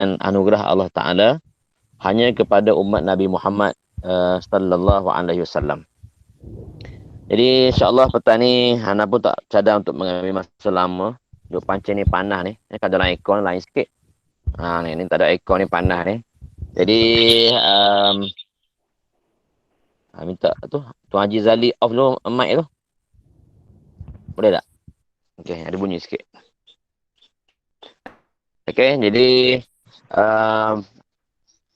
anugerah Allah Ta'ala hanya kepada umat Nabi Muhammad sallallahu alaihi wasallam. Jadi insyaAllah petang ni Hana pun tak cadang untuk mengambil masa lama. Duk pancing ni panas ni. Kalau dalam ekor lain sikit. Ni tak ada ekor ni panas ni. Jadi minta tu Tuan Haji Zali off dulu mic tu. Boleh tak? Okey, ada bunyi sikit. Okey, jadi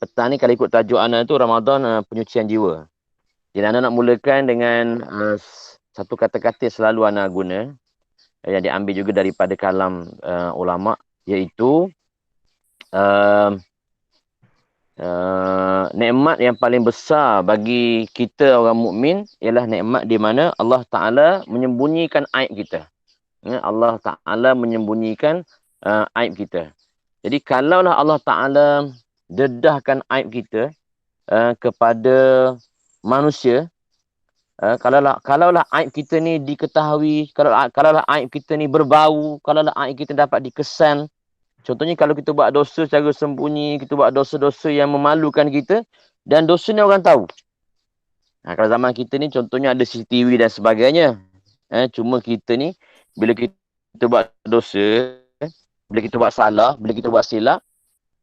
petang ni kalau ikut tajuk Ana tu Ramadan penyucian jiwa. Jadi Ana nak mulakan dengan satu kata-kata selalu Ana guna yang diambil juga daripada kalam ulama, iaitu nikmat yang paling besar bagi kita orang mukmin ialah nikmat di mana Allah Ta'ala menyembunyikan aib kita. Allah Ta'ala menyembunyikan aib kita. Jadi kalaulah Allah Ta'ala dedahkan aib kita kepada manusia, kalaulah aib kita ni diketahui, kalaulah aib kita ni berbau, kalaulah aib kita dapat dikesan. Contohnya kalau kita buat dosa secara sembunyi, kita buat dosa-dosa yang memalukan kita dan dosa ni orang tahu. Kalau zaman kita ni contohnya ada CCTV dan sebagainya. Cuma kita ni bila kita buat dosa, bila kita buat salah, bila kita buat silap,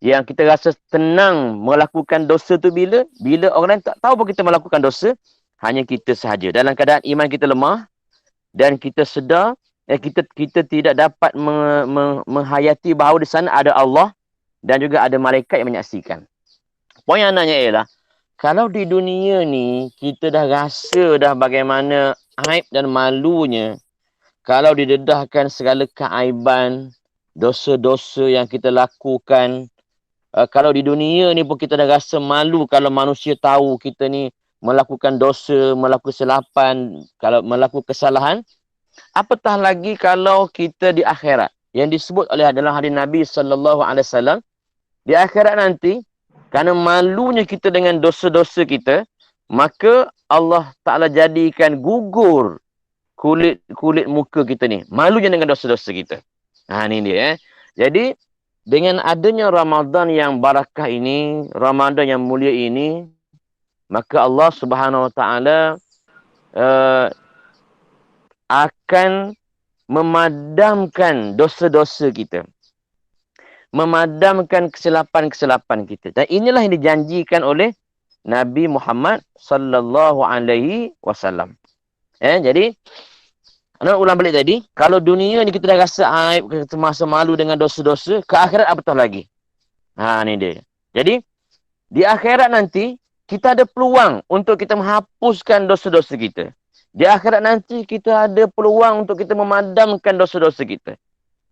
yang kita rasa tenang melakukan dosa tu bila orang lain tak tahu pun kita melakukan dosa, hanya kita sahaja. Dalam keadaan iman kita lemah dan kita sedar kita tidak dapat menghayati bahawa di sana ada Allah dan juga ada malaikat yang menyaksikan. Poin yang nanya ialah, kalau di dunia ni kita dah rasa dah bagaimana aib dan malunya, kalau didedahkan segala keaiban, dosa-dosa yang kita lakukan, kalau di dunia ni pun kita dah rasa malu kalau manusia tahu kita ni melakukan dosa, melakukan kesilapan, kalau melakukan kesalahan, apatah lagi kalau kita di akhirat. Yang disebut oleh dalam hadis Nabi sallallahu alaihi wasallam, di akhirat nanti kerana malunya kita dengan dosa-dosa kita, maka Allah Taala jadikan gugur kulit muka kita ni, malunya dengan dosa-dosa kita. Ni dia. Jadi dengan adanya Ramadan yang barakah ini, Ramadan yang mulia ini, maka Allah Subhanahu Wa Taala akan memadamkan dosa-dosa kita. Memadamkan kesilapan-kesilapan kita. Dan inilah yang dijanjikan oleh Nabi Muhammad sallallahu alaihi wasallam. Jadi ana ulang balik tadi, kalau dunia ni kita dah rasa aib, kita masa malu dengan dosa-dosa, ke akhirat apatah lagi. Ni dia. Jadi di akhirat nanti kita ada peluang untuk kita menghapuskan dosa-dosa kita. Di akhirat nanti kita ada peluang untuk kita memadamkan dosa-dosa kita.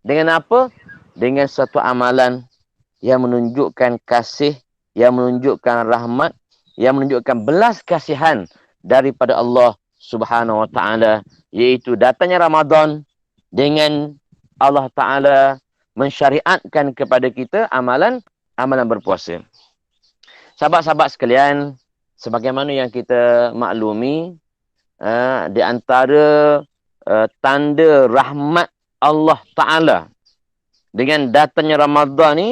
Dengan apa? Dengan satu amalan yang menunjukkan kasih, yang menunjukkan rahmat, yang menunjukkan belas kasihan daripada Allah Subhanahu Wa Taala, iaitu datangnya Ramadan dengan Allah Taala mensyariatkan kepada kita amalan berpuasa. Sahabat-sahabat sekalian, sebagaimana yang kita maklumi, di antara tanda rahmat Allah Ta'ala dengan datangnya Ramadan ni,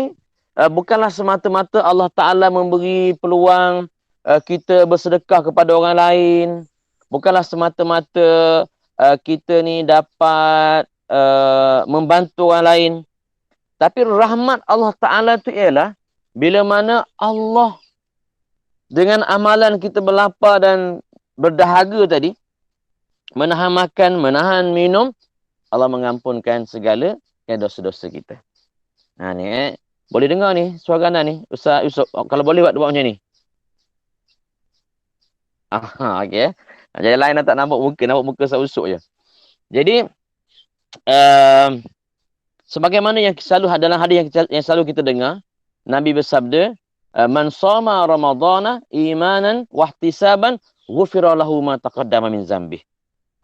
bukanlah semata-mata Allah Ta'ala memberi peluang kita bersedekah kepada orang lain. Bukanlah semata-mata kita ni dapat membantu orang lain. Tapi rahmat Allah Ta'ala tu ialah bila mana Allah dengan amalan kita berlapar dan berdahaga tadi, menahan makan, menahan minum, Allah mengampunkan segala dosa-dosa kita. Ni boleh dengar ni suara anda ni, Ustaz Yusuf. Kalau boleh buat macam ni. Okey. Jadi lain tak nampak muka Ustaz Yusuf je. Jadi sebagaimana yang selalu dalam hadis yang selalu kita dengar, Nabi bersabda, man shoma ramadhana imanan wahtisaban ghufira lahu ma taqaddama min zambih.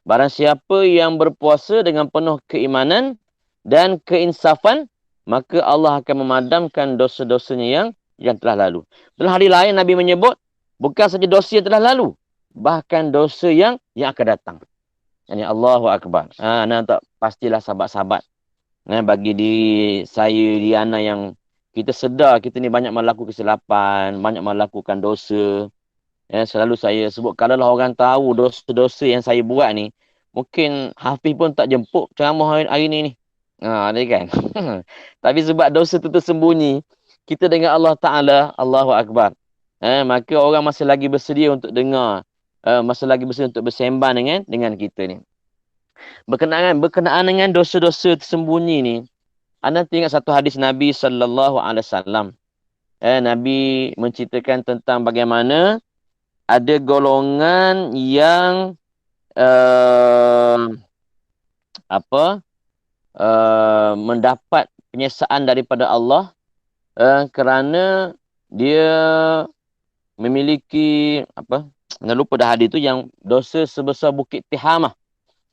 Barang siapa yang berpuasa dengan penuh keimanan dan keinsafan, maka Allah akan memadamkan dosa-dosanya yang telah lalu. Dalam hadis lain Nabi menyebut, bukan saja dosa yang telah lalu, bahkan dosa yang akan datang. Yani Allahu Akbar. Tak pastilah sahabat-sahabat. Bagi saya, Diana yang kita sedar kita ni banyak melakukan kesilapan, banyak melakukan dosa. Selalu saya sebut, kalau orang tahu dosa-dosa yang saya buat ni, mungkin Hafiz pun tak jemput ceramah hari ni. Dia kan. Tapi sebab dosa tu tersembunyi, kita dengan Allah Ta'ala, Allahu Akbar. Maka orang masih lagi bersedia untuk dengar, masih lagi bersedia untuk bersembang dengan kita ni. Berkenaan dengan dosa-dosa tersembunyi ni, anda tengok satu hadis Nabi sallallahu alaihi wasallam. Nabi menceritakan tentang bagaimana ada golongan yang mendapat penyiksaan daripada Allah kerana dia memiliki saya lupa dah hadis tu, yang dosa sebesar bukit Tihamah.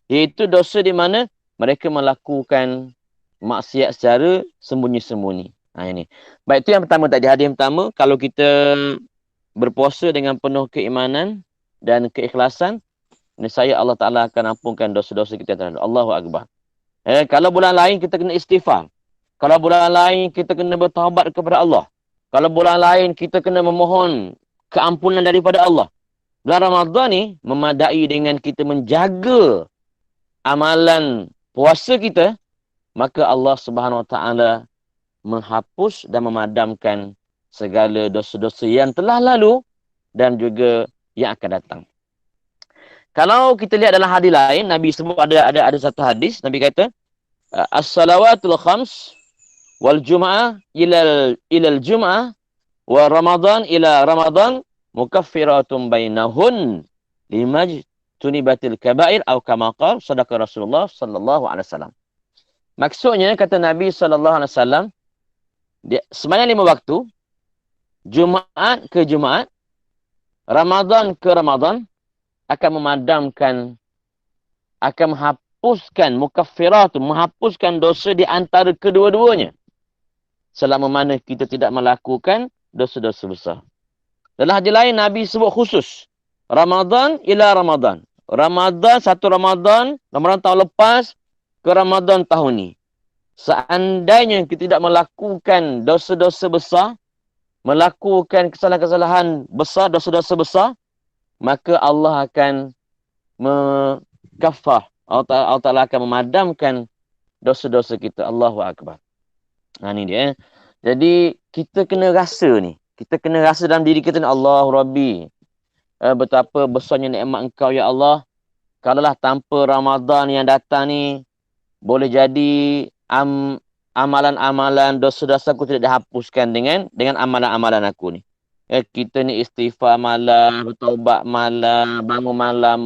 Iaitu dosa di mana mereka melakukan maksiat secara sembunyi-sembunyi. Ini. Baik, itu yang pertama tadi. Hadis pertama, kalau kita berpuasa dengan penuh keimanan dan keikhlasan, nescaya Allah Ta'ala akan ampunkan dosa-dosa kita. Allahu Akbar. Kalau bulan lain, kita kena istighfar. Kalau bulan lain, kita kena bertaubat kepada Allah. Kalau bulan lain, kita kena memohon keampunan daripada Allah. Bulan Ramadan ni, memadai dengan kita menjaga amalan puasa kita, maka Allah Subhanahu Wa Ta'ala menghapus dan memadamkan segala dosa-dosa yang telah lalu dan juga yang akan datang. Kalau kita lihat dalam hadis lain, Nabi sebut ada satu hadis, Nabi kata, as-salawatul khams wal jum'ah ilal jum'ah wa ramadan ila ramadan mukaffiratun bainahun limajtunibatil kaba'ir atau kama qala sadaqa Rasulullah sallallahu alaihi wasallam. Maksudnya, kata Nabi sallallahu alaihi wasallam, sembahyang 5 waktu, Jumaat ke Jumaat, Ramadan ke Ramadan, akan memadamkan, akan menghapuskan dosa di antara kedua-duanya. Selama mana kita tidak melakukan dosa-dosa besar. Dalam hadis lain, Nabi sebut khusus. Ramadan ila Ramadan. Satu Ramadan tahun lepas ke Ramadan tahun ni. Seandainya kita tidak melakukan dosa-dosa besar, melakukan kesalahan-kesalahan besar, dosa-dosa besar, maka Allah akan mengkafar. Allah Ta'ala akan memadamkan dosa-dosa kita. Allahu Akbar. Ini dia. Jadi, kita kena rasa ni. Kita kena rasa dalam diri kita ni, Allah Rabbi. Betapa besarnya nikmat Engkau, ya Allah. Kalaulah tanpa Ramadan yang datang ni, boleh jadi amalan-amalan dosa-dosa aku tidak dihapuskan dengan amalan-amalan aku ni. Kita ni istighfar malah, bertaubat malah, bangun malam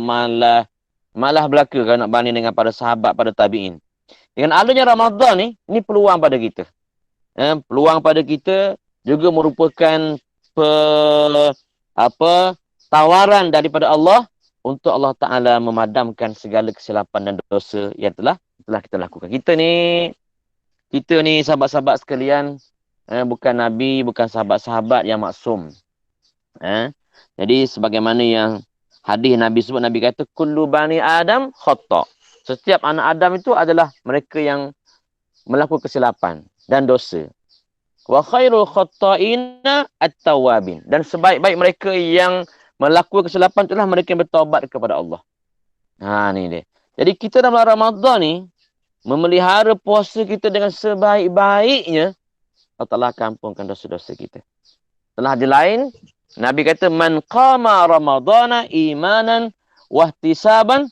malah belaka kalau nak banding dengan para sahabat, para tabi'in. Dengan adanya Ramadan ni peluang pada kita. Peluang pada kita juga merupakan tawaran daripada Allah untuk Allah Ta'ala memadamkan segala kesilapan dan dosa yang telah kita lakukan. Kita ni sahabat-sahabat sekalian, bukan Nabi, bukan sahabat-sahabat yang maksum. Jadi sebagaimana yang hadis Nabi sebut, Nabi kata, kullu bani Adam khata'. Setiap anak Adam itu adalah mereka yang melakukan kesilapan dan dosa. Wa khairul khata'ina at-tawwabin. Dan sebaik-baik mereka yang melakukan kesilapan itulah mereka yang bertaubat kepada Allah. Ni dia. Jadi kita dalam Ramadan ni memelihara puasa kita dengan sebaik-baiknya, Allah Ta'ala akan ampunkan dosa-dosa kita. Setelah hadis lain, Nabi kata, man qama ramadana imanan wahtisaban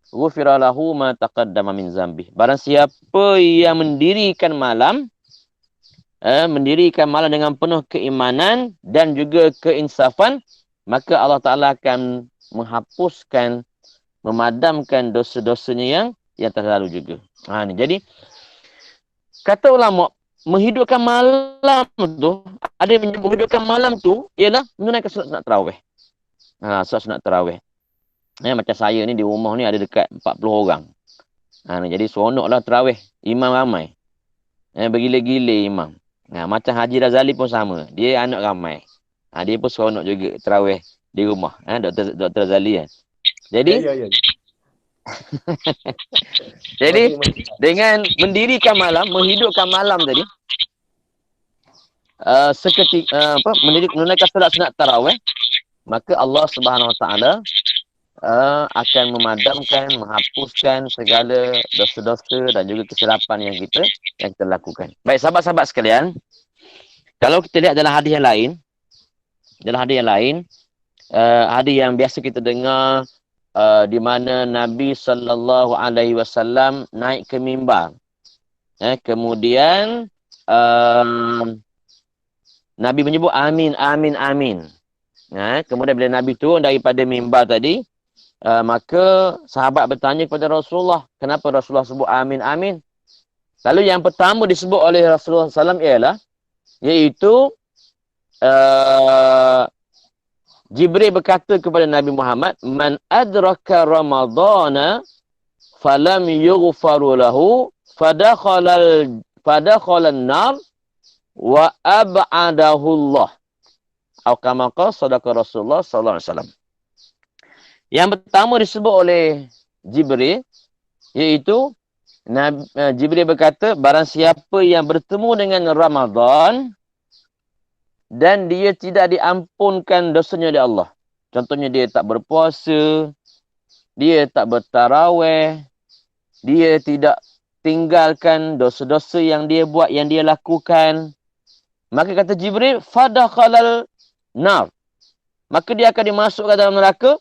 ghufira lahu ma taqaddama min zambi. Barang siapa yang mendirikan malam dengan penuh keimanan dan juga keinsafan, maka Allah Ta'ala akan menghapuskan, memadamkan dosa-dosanya yang terlalu juga. Ni. Jadi, kata ulama, menghidupkan malam tu, ada yang menyebut menghidupkan malam tu ialah menunaikan solat sunat tarawih. Solat sunat tarawih. Macam saya ni di rumah ni ada dekat 40 orang. Jadi seronoklah tarawih. Imam ramai. Bergila-gila imam. Macam Haji Razali pun sama. Dia anak ramai. Dia pun seronok juga tarawih di rumah. Dr. Razali kan. Jadi, jadi dengan mendirikan malam, menghidupkan malam tadi, menunaikan solat sunat tarawih, maka Allah Subhanahu Wa Taala akan memadamkan, menghapuskan segala dosa-dosa dan juga kesilapan yang kita lakukan. Baik, sahabat-sahabat sekalian, kalau kita lihat dalam hadis yang lain, hadis yang biasa kita dengar, di mana Nabi sallallahu alaihi wasallam naik ke mimbar. Kemudian Nabi menyebut amin, amin, amin. Kemudian bila Nabi turun daripada mimbar tadi, maka sahabat bertanya kepada Rasulullah, kenapa Rasulullah sebut amin, amin? Lalu yang pertama disebut oleh Rasulullah SAW iaitu Jibril berkata kepada Nabi Muhammad, man adraka ramadana falam yughfaru lahu fadakhala an-nar wa ab'adahu Allah. Atau kama qala sadaqa Rasulullah sallallahu alaihi wasallam. Yang pertama disebut oleh Jibril iaitu Jibril berkata, barang siapa yang bertemu dengan Ramadan dan dia tidak diampunkan dosanya oleh Allah. Contohnya dia tak berpuasa, dia tak bertarawih, dia tidak tinggalkan dosa-dosa yang dia buat, yang dia lakukan. Maka kata Jibril, fadakhalal nar. Maka dia akan dimasukkan dalam neraka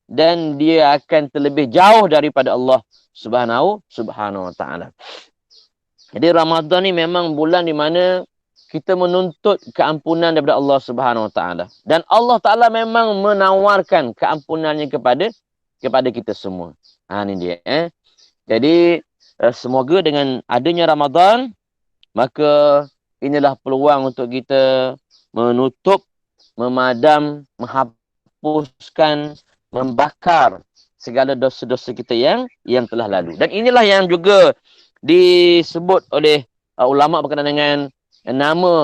dan dia akan terlebih jauh daripada Allah Subhanahu wa Ta'ala. Jadi Ramadan ni memang bulan di mana kita menuntut keampunan daripada Allah Subhanahu wa Ta'ala. Dan Allah Ta'ala memang menawarkan keampunannya kepada kita semua. Ini dia. Jadi semoga dengan adanya Ramadan, maka inilah peluang untuk kita menutup, memadam, menghapuskan, membakar segala dosa-dosa kita yang telah lalu. Dan inilah yang juga disebut oleh ulama berkenaan dengan nama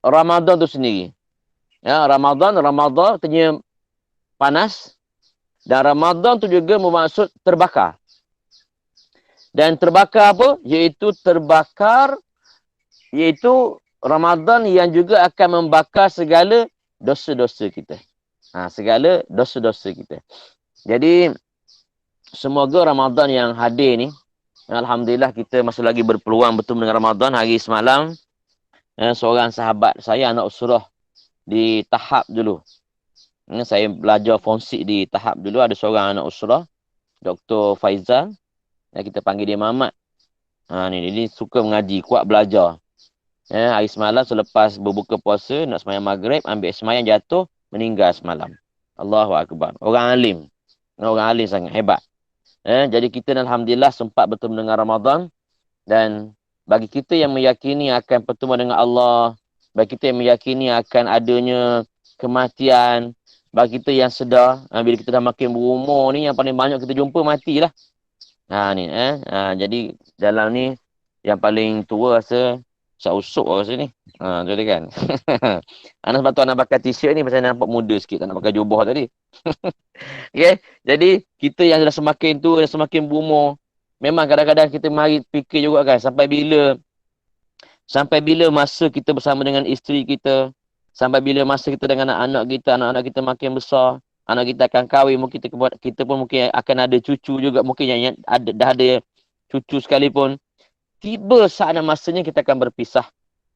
Ramadan tu sendiri. Ya, Ramadan artinya panas, dan Ramadan tu juga bermaksud terbakar. Dan terbakar apa? Iaitu Ramadan yang juga akan membakar segala dosa-dosa kita. Segala dosa-dosa kita. Jadi semoga Ramadan yang hadir ni, alhamdulillah kita masih lagi berpeluang bertemu dengan Ramadan. Hari semalam seorang sahabat saya, anak usrah di Tahap dulu. Saya belajar fonsik di Tahap dulu. Ada seorang anak usrah, Dr. Faizal. Kita panggil dia Mamat. Dia suka mengaji, kuat belajar. Hari semalam selepas berbuka puasa, nak sembahyang maghrib, ambil sembahyang jatuh, meninggal semalam. Allahu Akbar. Orang alim sangat, hebat. Jadi kita alhamdulillah sempat bertemu dengan Ramadan. Dan bagi kita yang meyakini akan pertemuan dengan Allah, bagi kita yang meyakini akan adanya kematian, bagi kita yang sedar, bila kita dah makin berumur ni, yang paling banyak kita jumpa matilah. Jadi dalam ni yang paling tua rasa usuk rasa ni. Betul kan? Anak sebab tu anak pakai t-shirt ni pasal nampak muda sikit, tak nak pakai jubah tadi. Okay? Jadi kita yang dah semakin tua, dah semakin berumur, memang kadang-kadang kita mari fikir juga kan, sampai bila masa kita bersama dengan isteri kita, sampai bila masa kita dengan anak-anak kita makin besar, anak kita akan kahwin, mungkin kita pun mungkin akan ada cucu juga, mungkin yang dah ada cucu sekalipun. Tiba saat dan masanya kita akan berpisah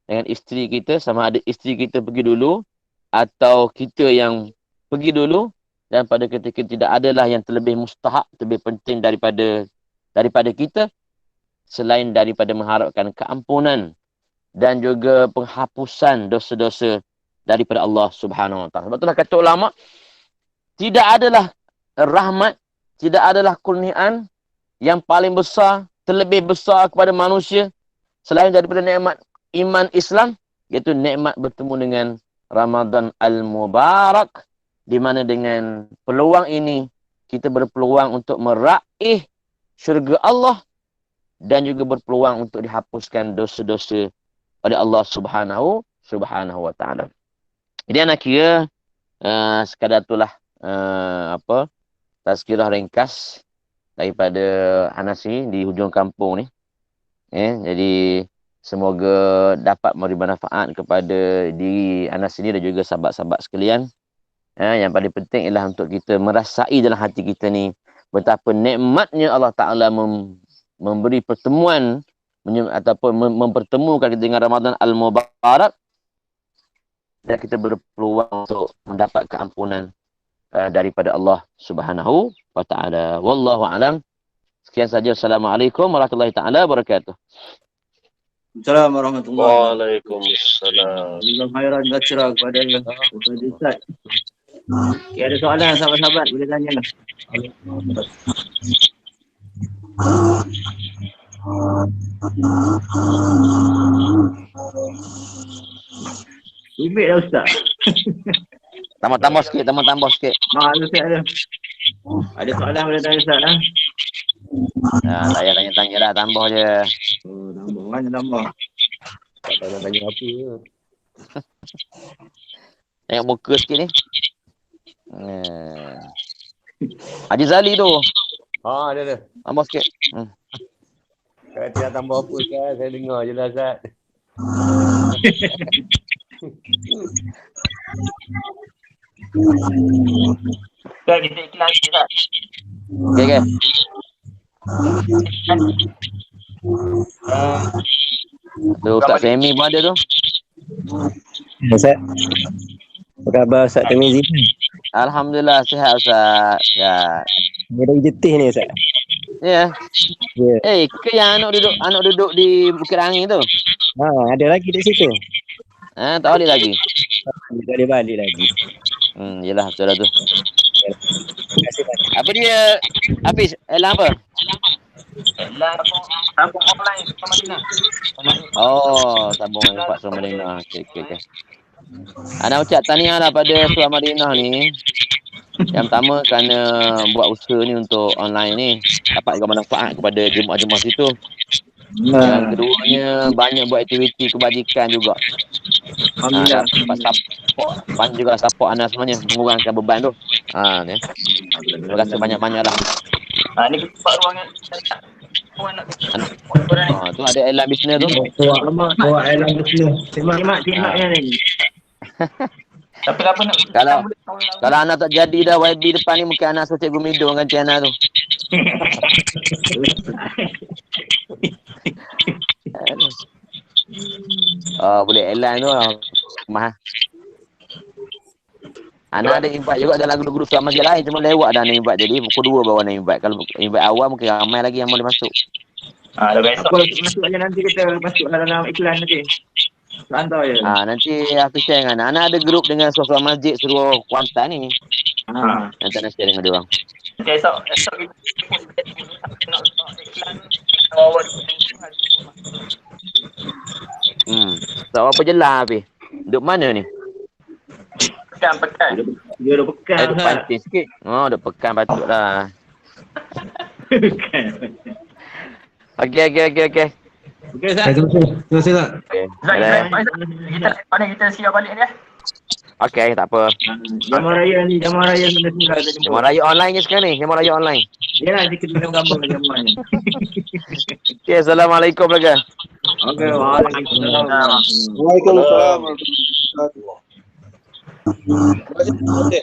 dengan isteri kita, sama ada isteri kita pergi dulu atau kita yang pergi dulu. Dan pada ketika tidak adalah yang terlebih mustahak, lebih penting daripada kita, selain daripada mengharapkan keampunan dan juga penghapusan dosa-dosa daripada Allah Subhanahu wa Ta'ala. Sebab itulah kata ulama, tidak adalah rahmat, tidak adalah kurniaan yang paling besar, terlebih besar kepada manusia selain daripada nikmat iman Islam, iaitu nikmat bertemu dengan Ramadan Al-Mubarak, di mana dengan peluang ini kita berpeluang untuk meraih syurga Allah dan juga berpeluang untuk dihapuskan dosa-dosa oleh Allah Subhanahu wa Ta'ala. Jadi anak kira sekadar itulah tazkirah ringkas daripada Anas ni di hujung kampung ni. Jadi Semoga dapat memberi manfaat kepada diri anda sendiri dan juga sahabat-sahabat sekalian. Yang paling penting ialah untuk kita merasai dalam hati kita ni betapa nikmatnya Allah Ta'ala memberi pertemuan ataupun mempertemukan kita dengan Ramadan Al-Mubarak, dan kita berpeluang untuk mendapat keampunan daripada Allah Subhanahu wa Ta'ala. Wallahu a'lam. Sekian saja. Assalamualaikum warahmatullahi taala wabarakatuh. Assalamualaikum warahmatullahi wabarakatuh. Waalaikumsalam. Jazakallahu khairan katsira kepada Ustaz. Okay, ada soalan sahabat-sahabat, boleh tanya lah. Subik dah Ustaz. Tambah sikit. Ustaz ada. Ada soalan boleh tanya Ustaz lah. Tak payah tanya-tanya dah, tambah je. Oh, tambah. Mana tambah? Tak tahu nak tanya apa ke. Tengok muka sikit ni. Haji Zali tu. Ada. Tambah sikit. Kalau tidak tambah apa kan, saya dengar je lah Ustaz. Ustaz, kita iklan Ustaz. Okay. Tu Ustaz Femi pun ada tu. Ustaz. Apa khabar Ustaz Tamizi? Alhamdulillah sihat Ustaz. Ya. Dia dah jetih ni Ustaz. Ya. Ya. Ke yang anak duduk di Bukit Angin tu? Ada lagi di situ. Tak balik lagi. Tak boleh balik lagi. Yelah betul lah tu. Terima kasih banyak. Apa dia? Hafiz, elang apa? Sambung online sama Madinah. Oh, sabung Pak Surah Madinah. Okey. Ana ucap tahniah lah pada Surah Madinah ni. Yang pertama kerana buat usaha ni untuk online ni, dapat juga manfaat kepada jemaah-jemaah situ. Yang keduanya banyak buat aktiviti kebajikan juga. Alhamdulillah. Banyak juga support Ana sebenarnya, mengurangkan beban tu. Ni. Terima kasih banyak-banyak lah. Ni kita buat ruangan. Tu ada elang bisnes tu. Bawa airline bisnes. Timak ni. Tapi apa nak Kalau anak tak jadi dah YB depan ni, mungkin anak suruh Cikgu Mido dengan Cik Ana tu. Boleh elan tu lah. Mahal. Anak ada invite juga dalam grup-grup sama dia lain, cuma lewat dah nak invite, jadi pukul 2 baru nak invite. Kalau invite awal mungkin ramai lagi yang boleh masuk. Dah besok masuk aja, nanti kita masuk dalam iklan nanti. Rantau je. Nanti aku share dengan anak. Ada grup dengan suasana masjid suruh Kuantan ni. Nanti nak share dengan dia orang. Nanti esok nak iklan So apa je lah Habis? Duduk mana ni? Pekan. Dia dah pekan. Duduk pantai sikit. Duduk pekan patut lah. Okey. Okey, Ustaz. Terima kasih Ustaz. Kita siap balik ni. Okey, tak apa. Jamaah raya sudah Jemaah raya online je sekarang ni. Jemaah raya online. Yalah, kita kena gambar jamaah ni. Okey, Assalamualaikum lagi. Okey, waalaikumsalam. Waalaikumsalam. Terima kasih.